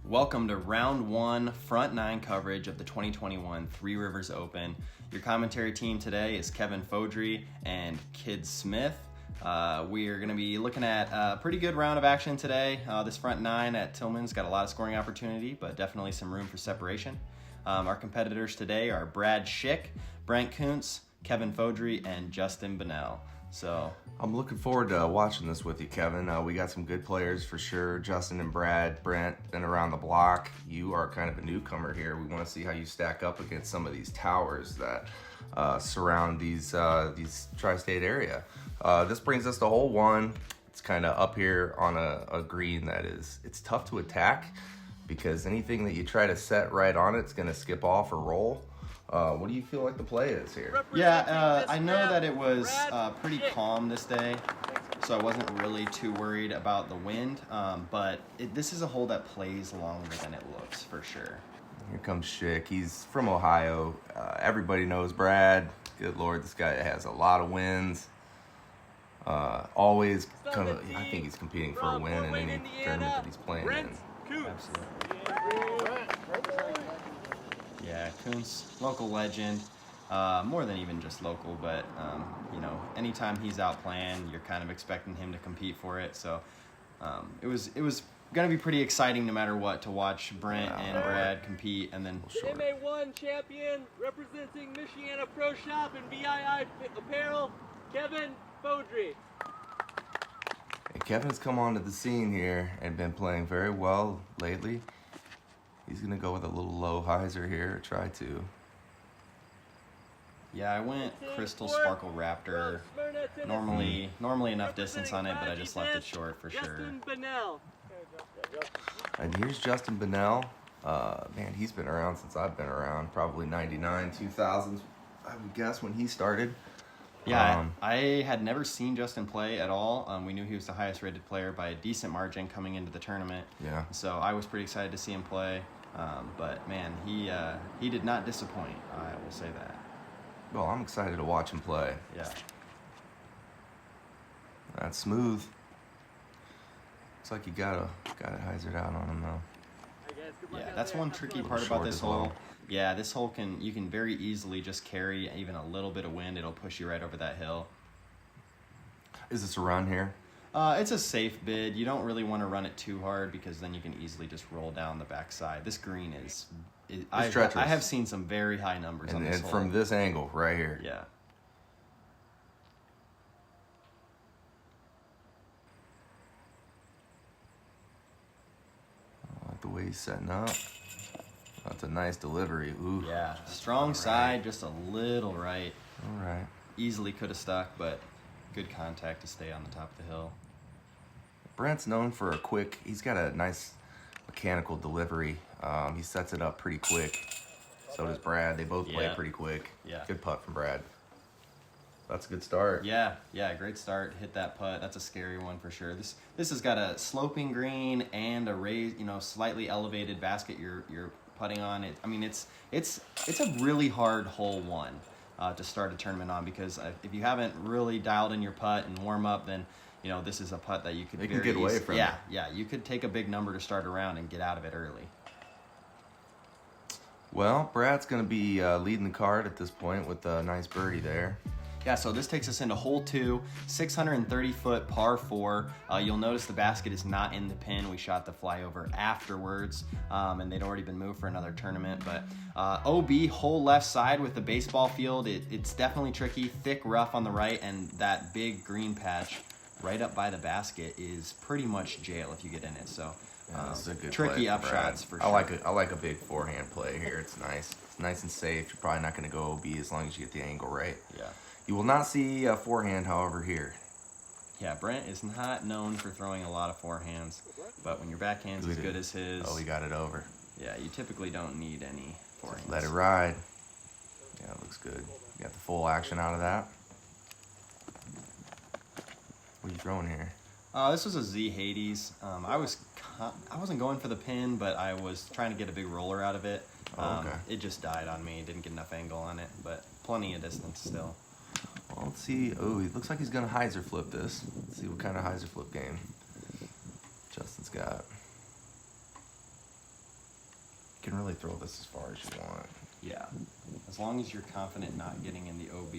Welcome to round one, front nine coverage of the 2021 Three Rivers Open. Your commentary team today is Kevin Fodrey and Kid Smith. We are going to be looking at a pretty good round of action today. This front nine at Tillman's got a lot of scoring opportunity, but definitely some room for separation. Our competitors today are Brad Schick, Brent Koontz, Kevin Fodrey, and Justin Bunnell. So I'm looking forward to watching this with you, Kevin. We got some good players for sure. Justin and Brad, Brent, been around the block. You are kind of a newcomer here. We want to see how you stack up against some of these towers that surround these tri-state area. This brings us to hole one. It's kind of up here on a green that it's tough to attack because anything that you try to set right on it's going to skip off or roll. What do you feel like the play is here? Yeah, I know that it was pretty calm this day, so I wasn't really too worried about the wind, but this is a hole that plays longer than it looks, for sure. Here comes Schick. He's from Ohio. Everybody knows Brad. Good Lord, this guy has a lot of wins. I think he's competing for a win in any tournament that he's playing in. Absolutely. Yeah, Koontz, local legend, more than even just local, but, anytime he's out playing, you're kind of expecting him to compete for it. So it was going to be pretty exciting no matter what to watch Brent and Brad compete. And then MA1 champion representing Michiana Pro Shop and VII Apparel, Kevin Fodrey. And Kevin's come onto the scene here and been playing very well lately. He's going to go with a little low Hyzer here, try to. Yeah, I went Crystal Sparkle Raptor. Normally enough distance on it, but I just left it short for sure. Justin Bunnell. And here's Justin Bunnell. Man, he's been around since I've been around, probably 99, 2000s, I would guess, when he started. Yeah, I had never seen Justin play at all. We knew he was the highest rated player by a decent margin coming into the tournament. Yeah. So I was pretty excited to see him play. But man, he did not disappoint. I will say that. Well, I'm excited to watch him play. Yeah. That's smooth. Looks like you got it Hyzered out on him though. Yeah, that's one tricky part about this hole. Yeah, this hole you can very easily just carry even a little bit of wind. It'll push you right over that hill. Is this a run here? It's a safe bid. You don't really want to run it too hard because then you can easily just roll down the backside. This green I have seen some very high numbers on this hole. And from this angle right here. Yeah. I like the way he's setting up. That's a nice delivery. Ooh. Yeah, strong side, just a little right. All right. Easily could have stuck, but good contact to stay on the top of the hill. Brent's known for he's got a nice mechanical delivery. He sets it up pretty quick. So does Brad. They both play pretty quick. Yeah. Good putt from Brad. That's a good start. Yeah, great start. Hit that putt. That's a scary one for sure. This has got a sloping green and a raised, slightly elevated basket you're putting on it. I mean, it's a really hard hole one to start a tournament on because if you haven't really dialed in your putt and warm up, then this is a putt that you could get away from. Yeah, you could take a big number to start around and get out of it early. Well, Brad's going to be leading the card at this point with a nice birdie there. Yeah, so this takes us into hole 2, 630-foot par 4. You'll notice the basket is not in the pin. We shot the flyover afterwards, and they'd already been moved for another tournament. But OB, hole left side with the baseball field. It's definitely tricky, thick rough on the right, and that big green patch right up by the basket is pretty much jail if you get in it. So this is a good tricky play for upshots for sure. I like a big forehand play here. It's nice. It's nice and safe. You're probably not going to go OB as long as you get the angle right. Yeah. You will not see a forehand, however, here. Yeah, Brent is not known for throwing a lot of forehands, but when your backhand's as good as his... Oh, he got it over. Yeah, you typically don't need any forehands. Let it ride. Yeah, it looks good. You got the full action out of that. What are you throwing here? This was a Z Hades. I wasn't going for the pin, but I was trying to get a big roller out of it. Okay. It just died on me. Didn't get enough angle on it, but plenty of distance still. Well, let's see. Oh, it looks like he's going to Hyzer flip this. Let's see what kind of Hyzer flip game Justin's got. can really throw this as far as you want. Yeah. As long as you're confident not getting in the OB,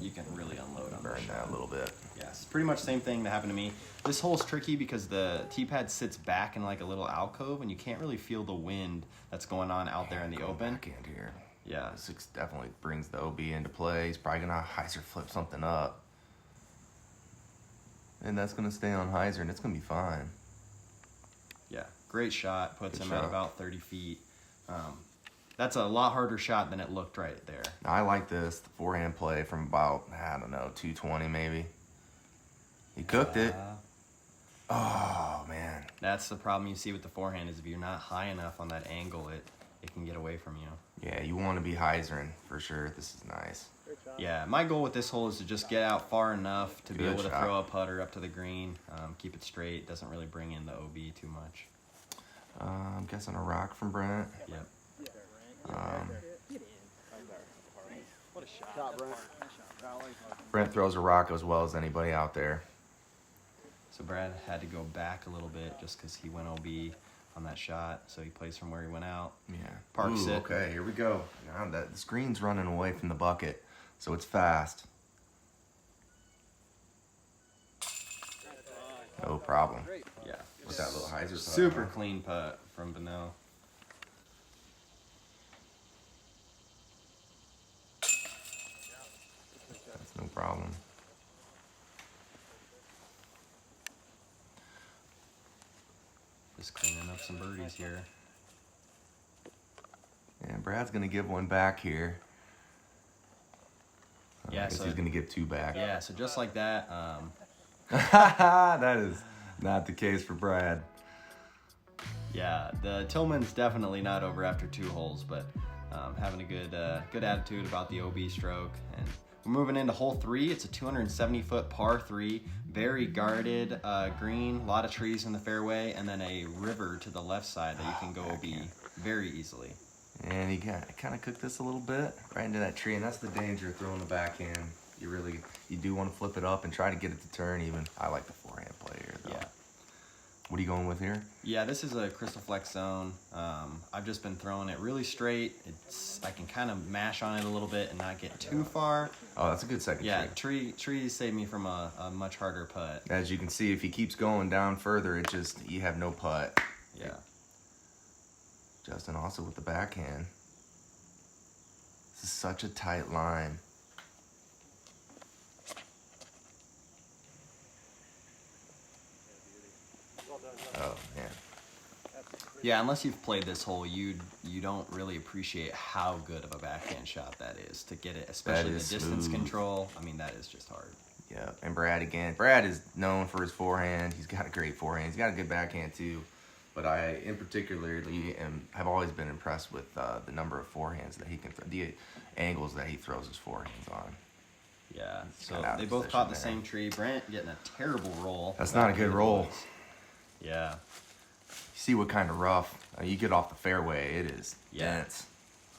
you can really unload on Burn this that shot. a little bit. Yes, pretty much same thing that happened to me. This hole's tricky because the tee pad sits back in like a little alcove, and you can't really feel the wind that's going on out there in the open. Backhand here. Yeah. This definitely brings the OB into play. He's probably gonna Hyzer flip something up, and that's gonna stay on Hyzer, and it's gonna be fine. Yeah, great shot. Puts Good him at shot. about 30 feet. That's a lot harder shot than it looked right there. I like this, the forehand play from about, I don't know, 220 maybe. He cooked it. Oh, man. That's the problem you see with the forehand is if you're not high enough on that angle, it can get away from you. Yeah, you want to be Hyzering for sure. This is nice. Yeah, my goal with this hole is to just get out far enough to be Good able to shot. throw a putter up to the green, keep it straight, doesn't really bring in the OB too much. I'm guessing a rock from Brent. Yep. What a shot, Brent. Brent throws a rock as well as anybody out there. So Brad had to go back a little bit just because he went OB on that shot, so he plays from where he went out. Yeah. Parks Ooh, it. Okay, here we go. Now that the screen's running away from the bucket, so it's fast. No problem. Yeah. With that little Hyzer putt, Super huh? clean putt from Bunnell. That's no problem. Just cleaning up some birdies here. And Brad's gonna give one back here. Yeah, I guess so- he's gonna give two back. Yeah, so just like that, That is not the case for Brad. yeah, the Tillman's definitely not over after 2 holes, but having a good attitude about the OB stroke. And we're moving into hole 3. It's a 270-foot par 3, very guarded green, a lot of trees in the fairway, and then a river to the left side that you can go OB very easily. And he kind of cooked this a little bit right into that tree, and that's the danger of throwing the backhand. You do want to flip it up and try to get it to turn even. I like the forehand play here, though. Yeah. What are you going with here? Yeah, this is a Crystal Flex zone. I've just been throwing it really straight. I can kind of mash on it a little bit and not get too far. Oh, that's a good second Yeah, tree. trees save me from a much harder putt. As you can see, if he keeps going down further, you have no putt. Yeah. Justin also with the backhand. This is such a tight line. Oh, man. Yeah, unless you've played this hole, you don't really appreciate how good of a backhand shot that is to get it, especially the is distance smooth. control. I mean, that is just hard. Yeah, and Brad again. Brad is known for his forehand. He's got a great forehand. He's got a good backhand too. But I, in particularly, have always been impressed with the number of forehands that he can throw, the angles that he throws his forehands on. Yeah, so got out of they both position caught the there. same tree. Brent getting a terrible roll. That's not a back good into the roll. woods. Yeah, You see what kind of rough. You get off the fairway, it is Yeah. dense.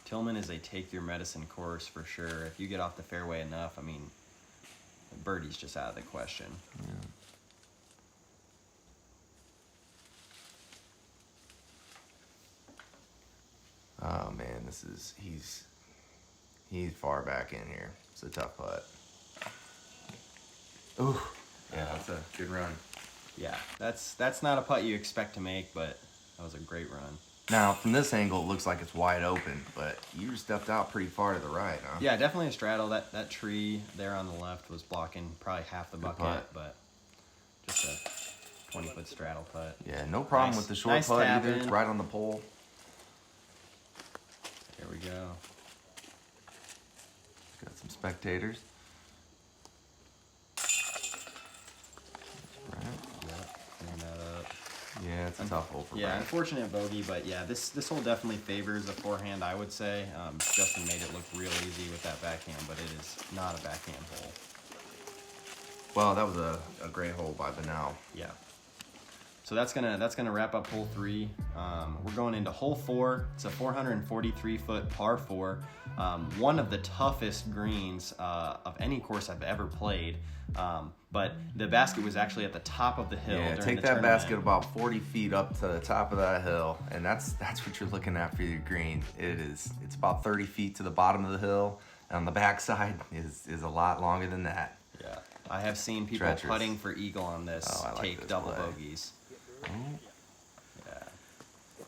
Tillman is a take your medicine course for sure. If you get off the fairway enough, I mean, birdie's just out of the question. Oh man, he's far back in here. It's a tough putt. Ooh, yeah, that's a good run. Yeah, that's not a putt you expect to make, but that was a great run. Now, from this angle, it looks like it's wide open, but you stepped out pretty far to the right, huh? Yeah, definitely a straddle. That tree there on the left was blocking probably half the bucket, putt. but just a 20-foot straddle putt. Yeah, no problem Nice- with the short nice putt tap either. It's in. right on the pole. There we go. Got some spectators. Right. Yep, clean that up. Yeah, it's a tough hole for Yeah, Brent. unfortunate bogey, but yeah, this hole definitely favors a forehand, I would say. Justin made it look real easy with that backhand, but it is not a backhand hole. Well, that was a great hole by Bunnell. Yeah. So that's gonna wrap up hole 3. We're going into hole 4. It's a 443-foot par 4. One of the toughest greens of any course I've ever played. But the basket was actually at the top of the hill. Yeah, during take the that tournament. basket about 40 feet up to the top of that hill, and that's what you're looking at for your green. It's about 30 feet to the bottom of the hill, and on the backside is a lot longer than that. Yeah, I have seen people Treacherous. putting for eagle on this, Oh, I like take this double play. bogeys. Yeah.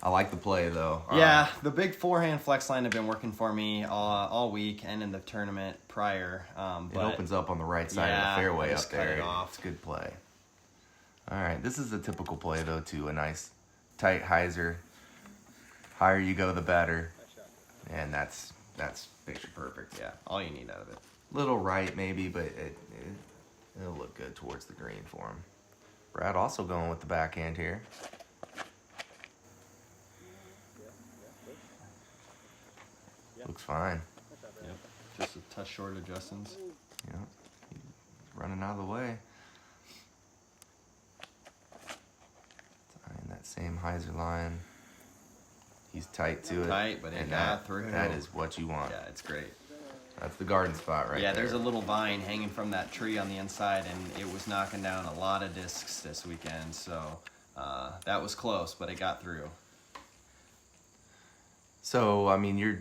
I like the play though. Yeah, the big forehand flex line have been working for me all week and in the tournament prior. It But opens up on the right side Yeah, of the fairway just up cut it there. off. It's a good play. All right, this is a typical play though too. A nice tight hyzer. Higher you go, the better. And that's picture perfect. yeah, all you need out of it. Little right maybe, but it'll look good towards the green for him. Brad also going with the backhand here. Looks fine. Yep, just a touch short of Justin's. Yeah, he's running out of the way. Tying that same hyzer line. He's tight to it. Tight, but it and got through. that is what you want. Yeah, it's great. That's the garden spot right Yeah, there. there's a little vine hanging from that tree on the inside, and it was knocking down a lot of discs this weekend. So that was close, but it got through. So, I mean, you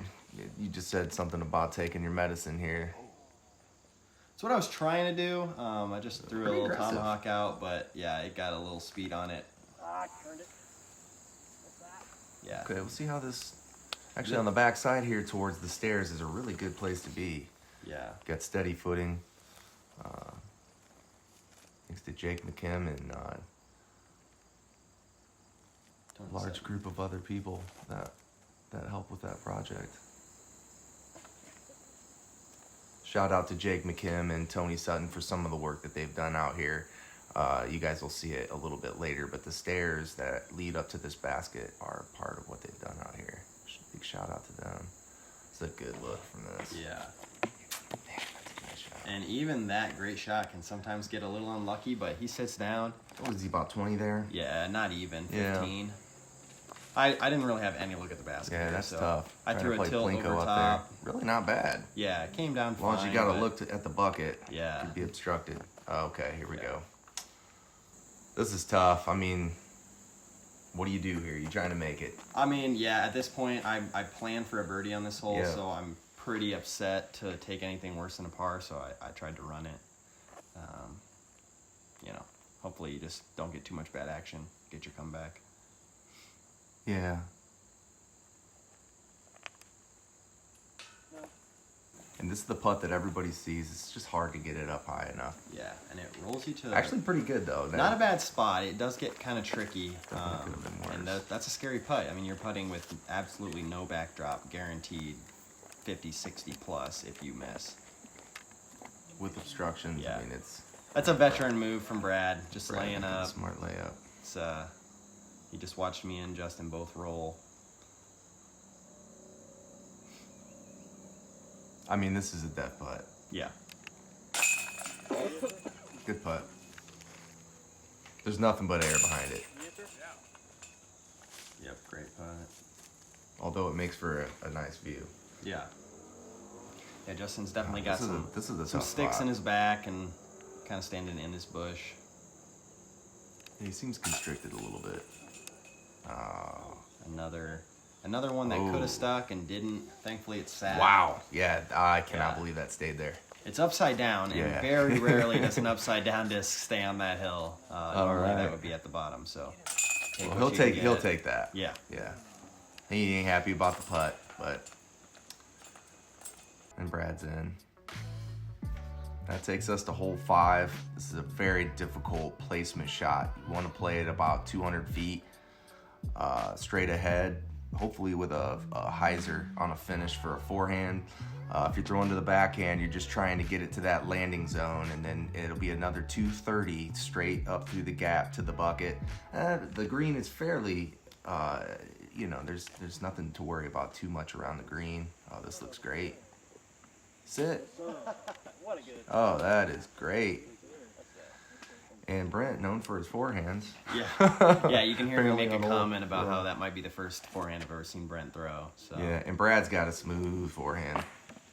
just said something about taking your medicine here. That's what I was trying to do. I just threw a Pretty little aggressive. tomahawk out, but yeah, it got a little speed on it. Turned it. Yeah. Okay, we'll see how this... Actually, on the back side here towards the stairs is a really good place to be. Yeah. Got steady footing. Thanks to Jake McKim and a large group of other people that help with that project. Shout out to Jake McKim and Tony Sutton for some of the work that they've done out here. You guys will see it a little bit later, but the stairs that lead up to this basket are part of what they've done out here. Big shout out to them. It's a good look from this. Yeah. Man, that's a nice shot. And even that great shot can sometimes get a little unlucky, but he sits down. What was he, about 20 there? Yeah, not even. Yeah. 15. I didn't really have any look at the basket. Yeah, there, that's so tough. I Trying threw to a play tilt Plinko over up top. there. Really not bad. Yeah, it came down As long as you got to look at the bucket, Yeah. you'd be obstructed. Oh, okay, here we Yeah. go. This is tough. I mean, what do you do here? You trying to make it? I mean, yeah, at this point, I planned for a birdie on this hole, Yeah. so I'm pretty upset to take anything worse than a par, so I tried to run it. Hopefully you just don't get too much bad action, get your comeback. Yeah. And this is the putt that everybody sees. It's just hard to get it up high enough. Yeah, and it rolls you to... Actually, pretty good, though. Not a bad spot. It does get kind of tricky. Definitely could have been And worse. that's a scary putt. I mean, you're putting with absolutely no backdrop, guaranteed 50, 60 plus if you miss. With obstructions, Yeah. I mean, it's... That's a veteran move from Brad, just Brad laying making a up. smart layup. It's, he just watched me and Justin both roll. I mean, this is a death putt. Yeah. Good putt. There's nothing but air behind it. Yep, great putt. Although it makes for a nice view. Yeah. Yeah, Justin's definitely This got is a- some, this is a some tough sticks spot. in his back and kind of standing in this bush. He seems constricted a little bit. Oh. Another one that could Oh. have stuck and didn't. Thankfully, it sat. Wow. Yeah, I cannot Yeah. believe that stayed there. It's upside down, and Yeah. very rarely does an upside down disc stay on that hill. Normally right. that would be at the bottom. So take Well, what you can he'll get. take that. Yeah. Yeah. He ain't happy about the putt, but... And Brad's in. That takes us to hole 5. This is a very difficult placement shot. You want to play it about 200 feet straight ahead, hopefully with a hyzer on a finish for a forehand. If you're throwing to the backhand, you're just trying to get it to that landing zone, and then it'll be another 230 straight up through the gap to the bucket. The green is fairly, there's nothing to worry about too much around the green. Oh, this looks great. Sit. What a good. Oh, that is great. And Brent, known for his forehands. Yeah, yeah. You can hear me Apparently make a on the comment wall. about Yeah. how that might be the first forehand I've ever seen Brent throw. So Yeah, and Brad's got a smooth forehand.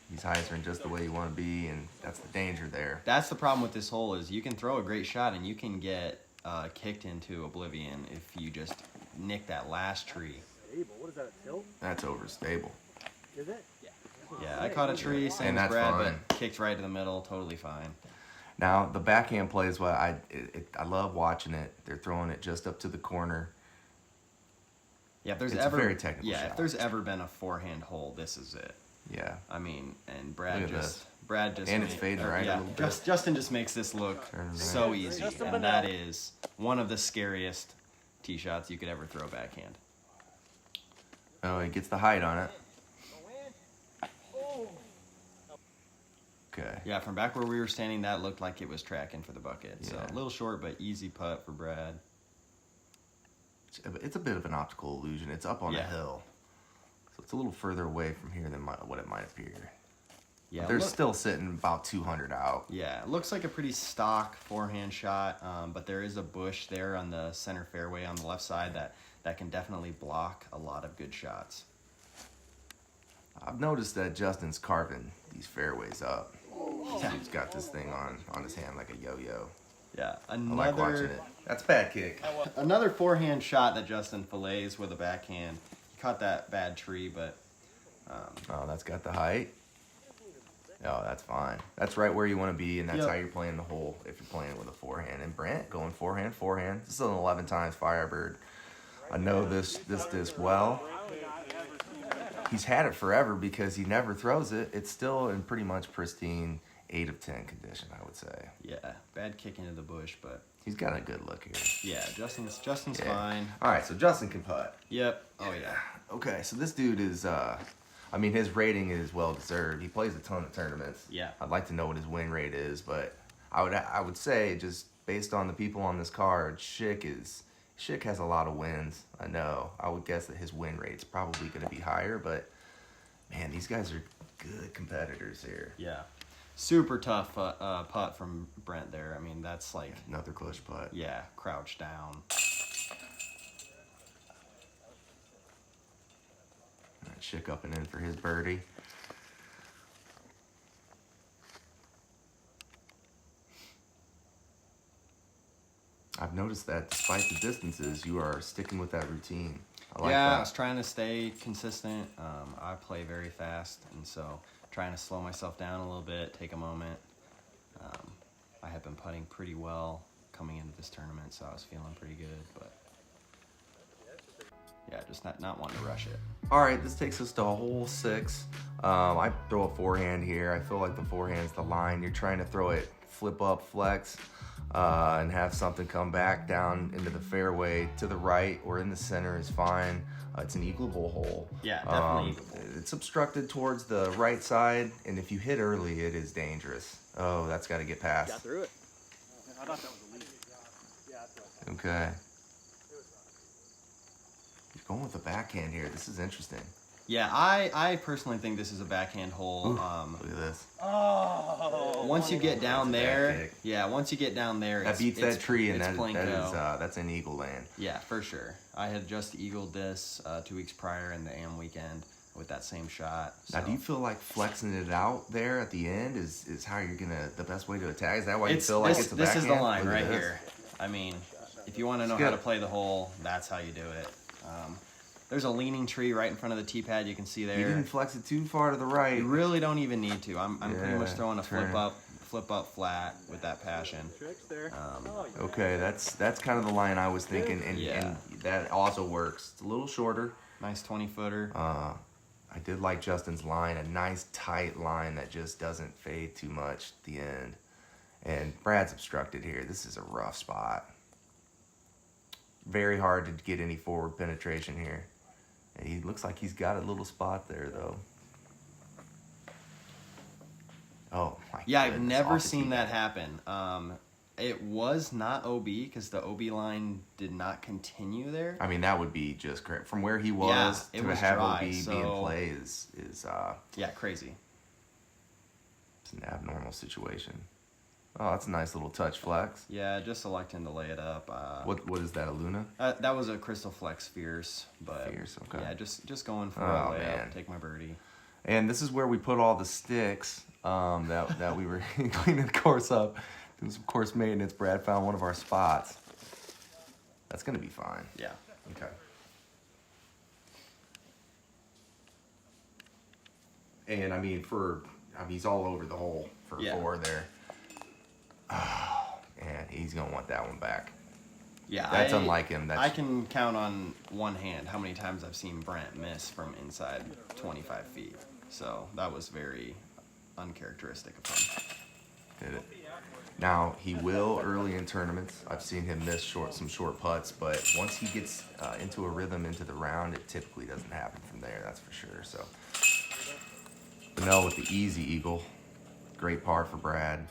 He's Hyzer just the way you want to be, and that's the danger there. that's the problem with this hole is you can throw a great shot and you can get kicked into oblivion if you just nick that last tree. Stable. What is that, a tilt? That's overstable. Is it? Yeah, I caught a tree, same And as that's Brad, fine. but kicked right to the middle, totally fine. Now, the backhand play is what I love watching it. They're throwing it just up to the corner. Yeah, if there's It's a ever very technical if shot. there's ever been a forehand hole, this is it. Yeah. I mean, and Look Brad at just this. Brad just And it's fading right a Yeah, little bit. Justin just makes this look Turn right. so easy, Justin and that Bunnell. is one of the scariest tee shots you could ever throw backhand. Oh, he gets the height on it. Okay. Yeah, from back where we were standing, that looked like it was tracking for the bucket. So Yeah. a little short, but easy putt for Brad. It's a bit of an optical illusion. It's up on a Yeah. hill. So it's a little further away from here than what it might appear. Yeah, But they're look- still sitting about 200 out. Yeah, it looks like a pretty stock forehand shot, but there is a bush there on the center fairway on the left side that can definitely block a lot of good shots. I've noticed that Justin's carving these fairways up. Yeah. He's got this thing on his hand like a yo-yo. Yeah, I like watching it. That's a bad kick. Another forehand shot that Justin fillets with a backhand. He caught that bad tree, but Oh, that's got the height. Oh, that's fine. That's right where you want to be, and that's Yep. how you're playing the hole if you're playing it with a forehand. And Brent going forehand. This is an 11 times Firebird. I know this well. He's had it forever because he never throws it. It's still in pretty much pristine 8 of 10 condition, I would say. yeah, bad kick into the bush, but He's got a good look here. yeah, Justin's Yeah. fine. All right, so Justin can putt. Yep. Oh yeah. Okay, so this dude is, I mean, his rating is well deserved. He plays a ton of tournaments. Yeah. I'd like to know what his win rate is, but I would say just based on the people on this card, Schick has a lot of wins. I know. I would guess that his win rate's probably going to be higher, but man, these guys are good competitors here. Yeah. Super tough putt from Brent there. I mean, that's like, Another clutch putt. yeah, crouched down. All right, Schick up and in for his birdie. I've noticed that despite the distances, you are sticking with that routine. I like Yeah, I that. was trying to stay consistent. I play very fast, and so trying to slow myself down a little bit, take a moment. I have been putting pretty well coming into this tournament, so I was feeling pretty good, but yeah, just not wanting to rush it. All right, this takes us to hole 6. I throw a forehand here. I feel like the forehand's the line. You're trying to throw it flip up, flex, and have something come back down into the fairway to the right or in the center is fine. It's an equal hole. Yeah, definitely equable. It's obstructed towards the right side, and if you hit early, it is dangerous. Oh, that's got to get past. Got through it. I thought that was a lead. Yeah, I thought Okay. He's going with the backhand here. This is interesting. Yeah, I personally think this is a backhand hole. Look at this. Once you get down That's a bad there, kick. yeah, once you get down there, That beats that tree, and it's Plinko. that's an eagle land. Yeah, for sure. I had just eagled this 2 weeks prior in the AM weekend with that same shot. Now, so. do you feel like flexing it out there at the end is how you're the best way to attack? Is that why you feel like it's a this backhand? is the line Look at right this. here. I mean, if you want to know It's how good. to play the hole, that's how you do it. There's a leaning tree right in front of the tee pad. You can see there. You didn't flex it too far to the right. You really don't even need to. I'm pretty much Yeah, throwing a turn flip up flat with that passion. tricks there. Okay, that's kind of the line I was thinking, and, Yeah. and that also works. It's a little shorter. Nice 20-footer. I did like Justin's line, a nice tight line that just doesn't fade too much at the end. And Brad's obstructed here. This is a rough spot. Very hard to get any forward penetration here. And he looks like he's got a little spot there, though. Oh, my Yeah, I've goodness, never off the seen tee that pad. happen. It was not OB because the OB line did not continue there. I mean, that would be just great. From where he was Yeah, it to was have dry, OB be in so- play is Yeah, crazy. it's an abnormal situation. Oh, that's a nice little touch flex. Yeah, just selecting to lay it up. What is that, a Luna? That was a Crystal Flex Fierce, but Fierce, okay. yeah, just going for Oh, a layup, man. take my birdie. And this is where we put all the sticks that we were cleaning the course up, doing some course maintenance. Brad found one of our spots. That's gonna be fine. Yeah. Okay. And I mean, he's all over the hole for Yeah. 4 there. Oh, and he's gonna want that one back. Yeah, That's unlike him. I can count on one hand how many times I've seen Brent miss from inside 25 feet. So that was very uncharacteristic of him. Did it. Now, he will early in tournaments. I've seen him miss some short putts, but once he gets into a rhythm into the round, it typically doesn't happen from there, that's for sure. So, Bunnell with the easy eagle. Great par for Brad.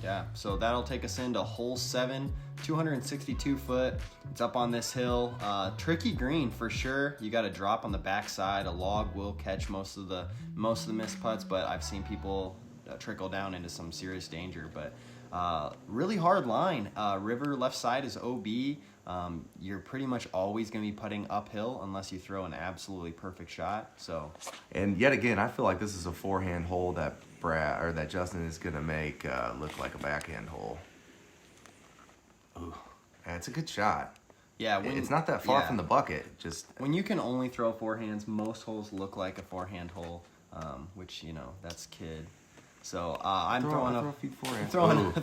Yeah, so that'll take us into hole 7, 262 foot. It's up on this hill. Tricky green for sure. You got to drop on the backside. A log will catch most of the missed putts, but I've seen people trickle down into some serious danger. But really hard line. River left side is OB. You're pretty much always going to be putting uphill unless you throw an absolutely perfect shot. So, and yet again, I feel like this is a forehand hole that Justin is going to make look like a backhand hole. Ooh, it's a good shot. Yeah, it's not that far from the bucket. Just when you can only throw forehands, most holes look like a forehand hole, which that's kid. So I'm throwing a few forehands.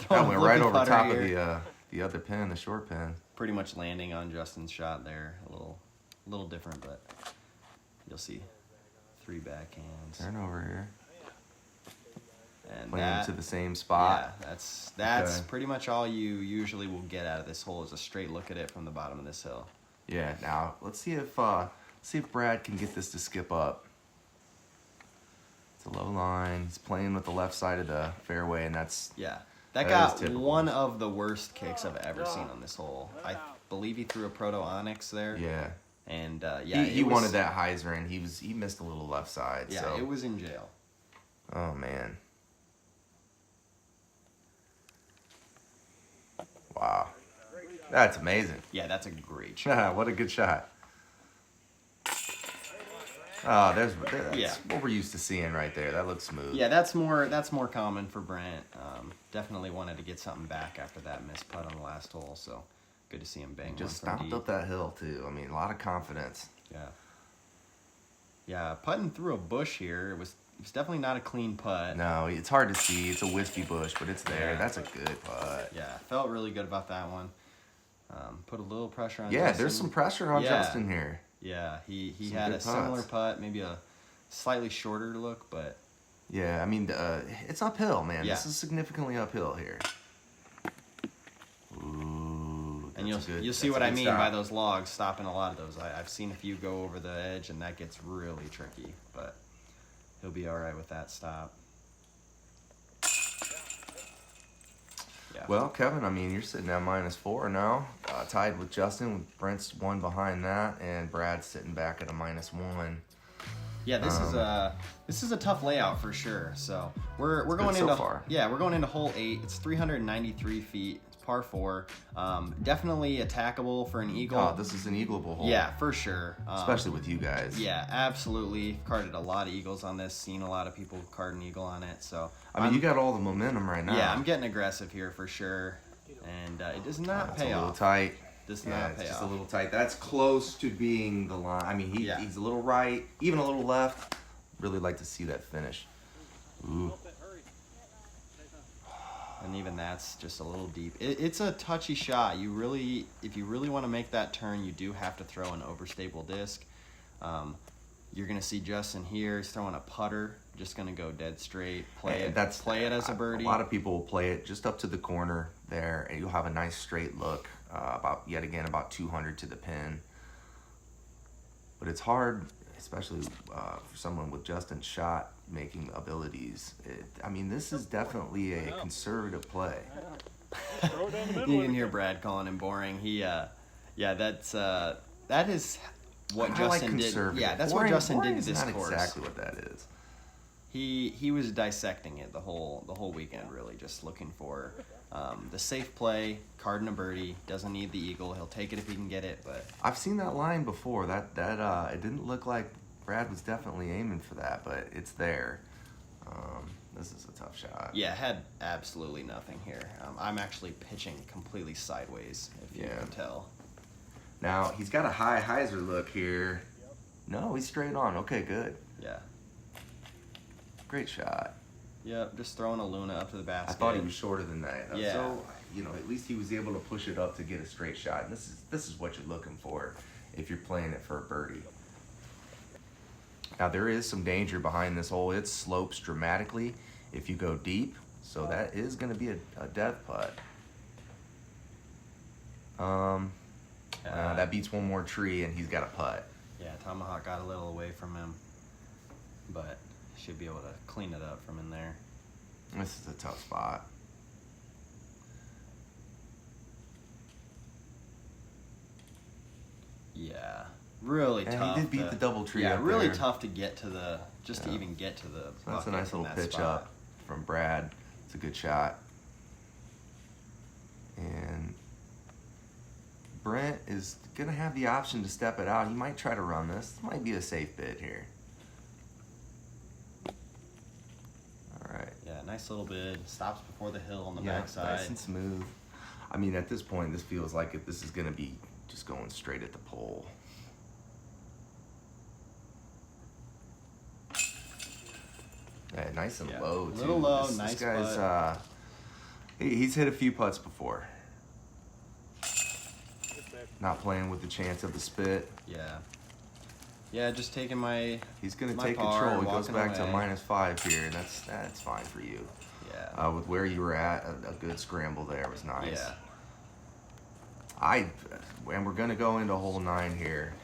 That went right over top here. of the other pin, the short pin. Pretty much landing on Justin's shot there, a little different, but you'll see 3 backhands. Turn over here. And playing to the same spot. Yeah, that's Okay. pretty much all you usually will get out of this hole is a straight look at it from the bottom of this hill. Yeah. Now let's see if Brad can get this to skip up. It's a low line. He's playing with the left side of the fairway, and that's That is got typical. one of the worst kicks I've ever seen on this hole. I believe he threw a Proto Onyx there. Yeah. And he wanted that Hyzer, and he missed a little left side. Yeah, so. it was in jail. Oh man. Wow. That's amazing. Yeah, that's a great shot. What a good shot. Oh, that's Yeah. what we're used to seeing right there. That looks smooth. Yeah, that's more common for Brent. Definitely wanted to get something back after that missed putt on the last hole, so good to see him bang Just one from stomped deep. up that hill too. I mean, a lot of confidence. Yeah. Yeah, putting through a bush here, it was definitely not a clean putt. No, it's hard to see. It's a wispy bush, but it's there. Yeah. That's a good putt. Yeah, felt really good about that one. Put a little pressure on Yeah, Justin. there's some pressure on Yeah. Justin here. Yeah, he Some had good a similar putts. putt, maybe a slightly shorter look, but Yeah, I mean, it's uphill, man. Yeah. This is significantly uphill here. Ooh, and that's you'll a see that's what a I good mean stop. by those logs stopping a lot of those. I've seen a few go over the edge, and that gets really tricky, but he'll be all right with that stop. Yeah. Well, Kevin, I mean, you're sitting at -4 now, tied with Justin. With Brent's 1 behind that, and Brad's sitting back at a -1. Yeah, this is a tough layout for sure. So we're going good so into far. we're going into hole 8. It's 393 feet. It's par 4. Definitely attackable for an eagle. Oh, this is an eagleable hole. Yeah, for sure. Especially with you guys. Yeah, absolutely. Carded a lot of eagles on this. Seen a lot of people card an eagle on it. So I mean, you got all the momentum right now. Yeah, I'm getting aggressive here for sure, and it does not It's pay a little off. tight. Does Yeah, not it's pay just off. a little tight. That's close to being the line. I mean, Yeah. he's a little right, even a little left. Really like to see that finish. Ooh. And even that's just a little deep. It's a touchy shot. If you really want to make that turn, you do have to throw an overstable disc. You're gonna see Justin here. He's throwing a putter. Just gonna go dead straight. Play it as a birdie. A lot of people will play it just up to the corner there, and you'll have a nice straight look. About 200 to the pin. But it's hard, especially for someone with Justin's shot making abilities. I mean, this is definitely a conservative play. You can hear Brad calling him boring. That is what I Justin like did. conservative. Yeah, that's Boring- what Justin boring did to is this not course. exactly what that is. he was dissecting it the whole weekend, really, just looking for the safe play, card and a birdie. Doesn't need the eagle. He'll take it if he can get it. But I've seen that line before. That it didn't look like Brad was definitely aiming for that, but it's there. This is a tough shot. yeah, had absolutely nothing here. I'm actually pitching completely sideways, if you can tell. Now he's got a high Hyzer look here. No, he's straight on. Okay, good. Yeah. Great shot. Yep, just throwing a Luna up to the basket. I thought he was shorter than that. Yeah. So, at least he was able to push it up to get a straight shot. And this is what you're looking for if you're playing it for a birdie. Now, there is some danger behind this hole. It slopes dramatically if you go deep. So that is going to be a death putt. That beats one more tree, and he's got a putt. Yeah, Tomahawk got a little away from him, but should be able to clean it up from in there. This is a tough spot. Yeah, really tough. He did beat the double tree. Yeah, up really there. tough to get to the to even get to the. So that's a bucket nice from little that pitch spot. up from Brad. It's a good shot. And Brent is going to have the option to step it out. He might try to run this. This might be a safe bid here. All right. Yeah, nice little bid. Stops before the hill on the Yeah, backside. nice and smooth. I mean, at this point, this feels like this is going to be just going straight at the pole. Yeah, nice and low, too. Little low, this nice guy's, putt. he's hit a few putts before. Not playing with the chance of the spit. Yeah. Yeah, just taking my. He's going to my take par, control. He goes walking back to away. -5 here. That's fine for you. Yeah. With where you were at, a good scramble there was nice. Yeah. And we're going to go into hole 9 here.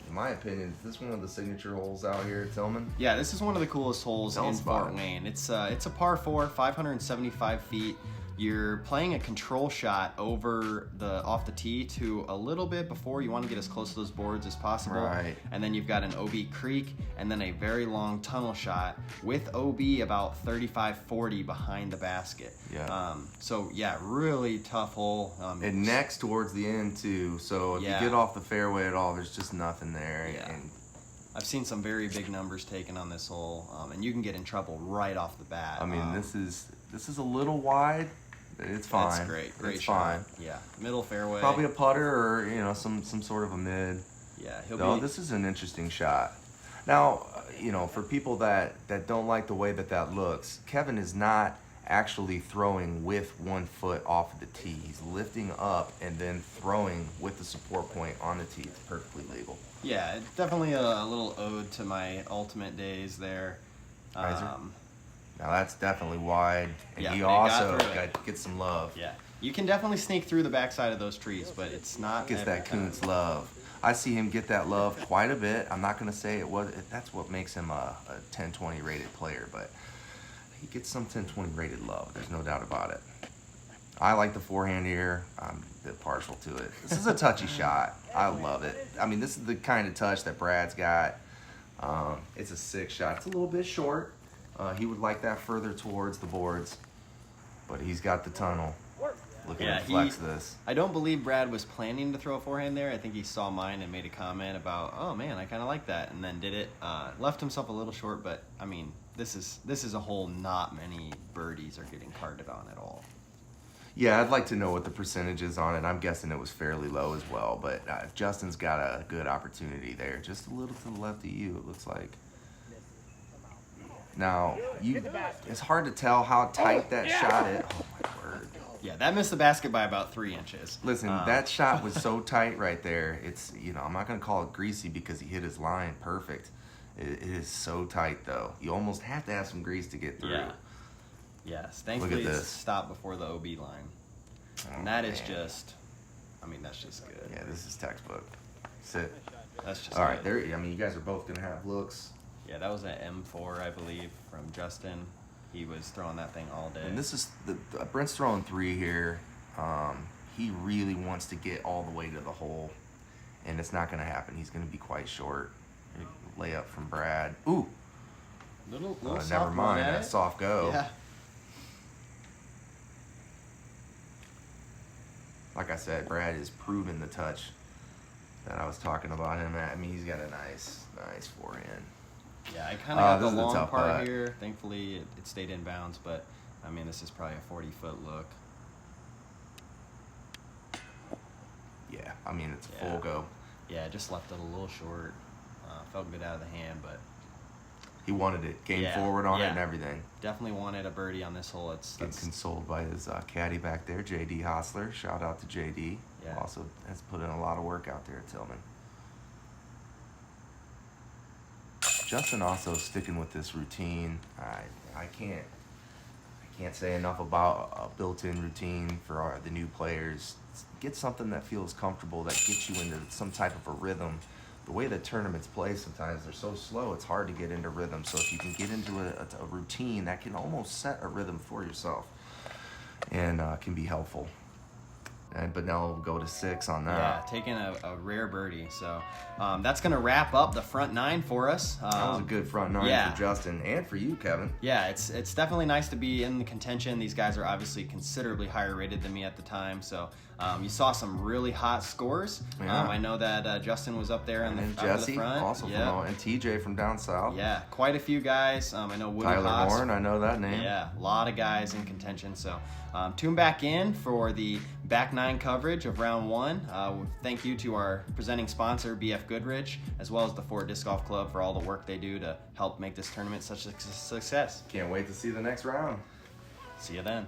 In my opinion, is this one of the signature holes out here at Tillman? Yeah, this is one of the coolest holes Tell in us about Fort it. Wayne. It's a par 4, 575 feet. You're playing a control shot off the tee to a little bit before. You want to get as close to those boards as possible. Right. And then you've got an OB creek and then a very long tunnel shot with OB about 35-40 behind the basket. Yeah. So yeah, really tough hole. And next towards the end too. So if you get off the fairway at all, there's just nothing there. Yeah. And I've seen some very big numbers taken on this hole, and you can get in trouble right off the bat. I mean, this is a little wide. It's fine. That's great. Great it's shot. fine. Yeah. Middle fairway. Probably a putter or some sort of a mid. Yeah. This is an interesting shot. Now, for people that don't like the way that looks, Kevin is not actually throwing with 1 foot off of the tee. He's lifting up and then throwing with the support point on the tee. It's perfectly legal. Yeah, it's definitely a little ode to my ultimate days there. Hyzer? Now that's definitely wide, and Yeah, he they got also through it. gets some love. Yeah. You can definitely sneak through the backside of those trees, but it's not. Gets every that time. Koontz love. I see him get that love quite a bit. I'm not going to say that's what makes him a 10-20 rated player, but he gets some 10-20 rated love. There's no doubt about it. I like the forehand here. I'm a bit partial to it. This is a touchy shot. I love it. I mean, this is the kind of touch that Brad's got. It's a 6 shot. It's a little bit short. He would like that further towards the boards, but he's got the tunnel. Looking to flex this. I don't believe Brad was planning to throw a forehand there. I think he saw mine and made a comment about, oh man, I kind of like that, and then did it. Left himself a little short, but I mean, this is a hole not many birdies are getting carded on at all. Yeah, I'd like to know what the percentage is on it. I'm guessing it was fairly low as well, but Justin's got a good opportunity there. Just a little to the left of you, it looks like. Now, it's hard to tell how tight that shot is. Oh, my word. Yeah, that missed the basket by about 3 inches. Listen, that shot was so tight right there. It's, I'm not going to call it greasy because he hit his line perfect. It is so tight, though. You almost have to have some grease to get through. Yeah. Yes, thankfully this. it's stopped before the OB line. And that is just, that's just good. Yeah, this is textbook. Sit. That's just All right, good. you guys are both going to have looks. Yeah, that was an M4, I believe, from Justin. He was throwing that thing all day. And this is Brent's throwing 3 here. He really wants to get all the way to the hole, and it's not going to happen. He's going to be quite short. Layup from Brad. Ooh, Little never soft mind, one, that soft go. Yeah. Like I said, Brad is proving the touch that I was talking about him at. I mean, he's got a nice forehand. Yeah, I kind of got this the is a long tough part putt. here. Thankfully, it stayed in bounds, but I mean, this is probably a 40-foot look. Yeah, I mean, it's a Yeah. full go. Yeah, just left it a little short. Felt good out of the hand, but He wanted it, came Yeah, forward on it yeah. and everything. definitely wanted a birdie on this hole. Getting consoled by his caddy back there, JD Hostler. Shout out to JD. Yeah. Also has put in a lot of work out there at Tillman. Justin also sticking with this routine. I can't say enough about a built-in routine for the new players. Get something that feels comfortable, that gets you into some type of a rhythm. The way that tournaments play, sometimes they're so slow, it's hard to get into rhythm. So if you can get into a routine, that can almost set a rhythm for yourself and can be helpful. And Bunnell will go to 6 on that. Yeah, taking a rare birdie. So that's going to wrap up the front 9 for us. That was a good front 9 yeah. for Justin and for you, Kevin. Yeah, it's definitely nice to be in the contention. These guys are obviously considerably higher rated than me at the time. So you saw some really hot scores. Yeah. I know that Justin was up there in And the Jesse, front. also Yeah. and TJ from down south. Yeah, quite a few guys. I know Woody Tyler Haas. Warren, I know that name. Yeah, a lot of guys in contention. So tune back in for the back 9 coverage of round 1. Thank you to our presenting sponsor, BF Goodrich, as well as the Ford Disc Golf Club for all the work they do to help make this tournament such a success. Can't wait to see the next round. See you then.